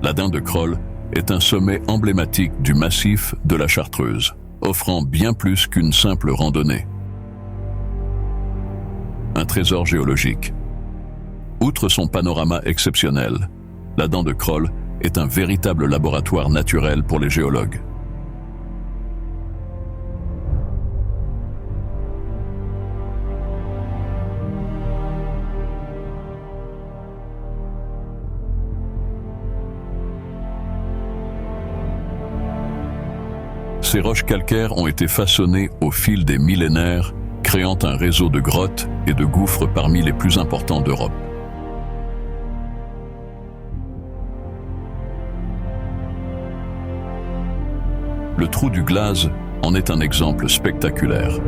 La Dinde de Crolles est un sommet emblématique du massif de la Chartreuse, offrant bien plus qu'une simple randonnée. Un trésor géologique. Outre son panorama exceptionnel, la Dinde de Crolles est un véritable laboratoire naturel pour les géologues. Ces roches calcaires ont été façonnées au fil des millénaires, créant un réseau de grottes et de gouffres parmi les plus importants d'Europe. Le trou du Glaz en est un exemple spectaculaire.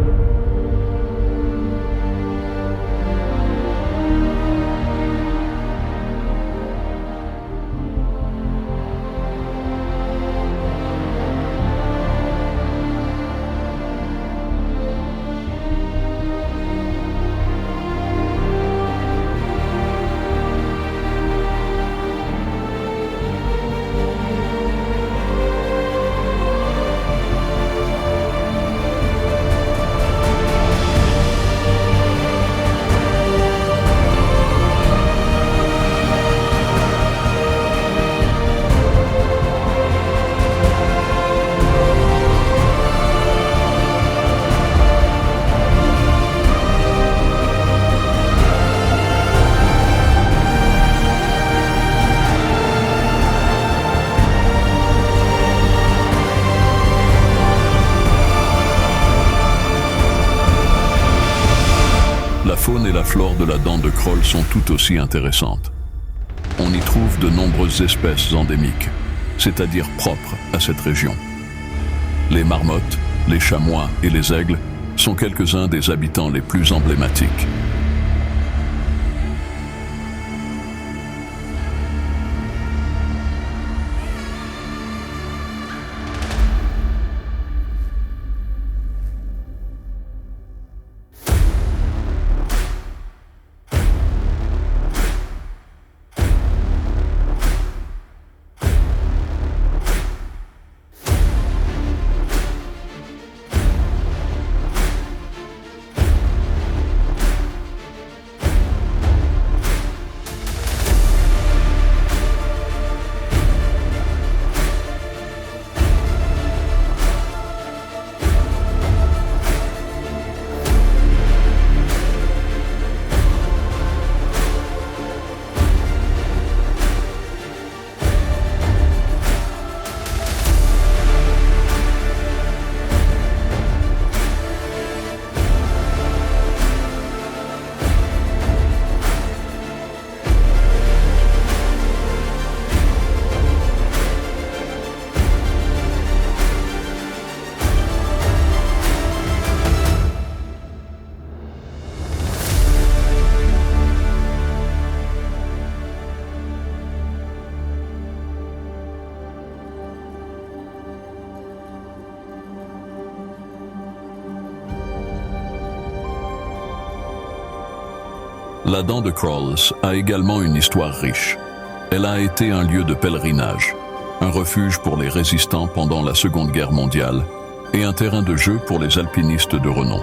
La faune et la flore de la Dinde de Crolles sont tout aussi intéressantes. On y trouve de nombreuses espèces endémiques, c'est-à-dire propres à cette région. Les marmottes, les chamois et les aigles sont quelques-uns des habitants les plus emblématiques. La Dinde de Crolles a également une histoire riche. Elle a été un lieu de pèlerinage, un refuge pour les résistants pendant la Seconde Guerre mondiale et un terrain de jeu pour les alpinistes de renom.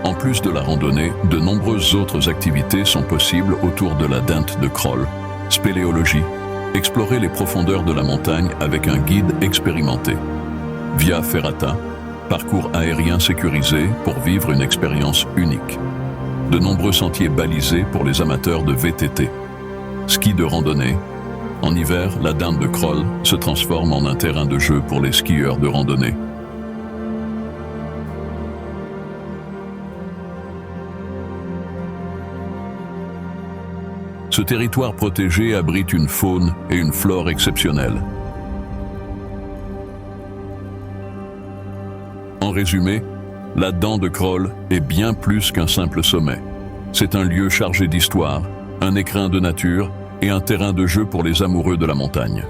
En plus de la randonnée, de nombreuses autres activités sont possibles autour de la Dinde de Crolles. Spéléologie, explorer les profondeurs de la montagne avec un guide expérimenté. Via Ferrata, parcours aérien sécurisé pour vivre une expérience unique. De nombreux sentiers balisés pour les amateurs de VTT. Ski de randonnée. En hiver, la Dinde de Crolles se transforme en un terrain de jeu pour les skieurs de randonnée. Ce territoire protégé abrite une faune et une flore exceptionnelles. En résumé, la Dinde de Crolles est bien plus qu'un simple sommet. C'est un lieu chargé d'histoire, un écrin de nature et un terrain de jeu pour les amoureux de la montagne.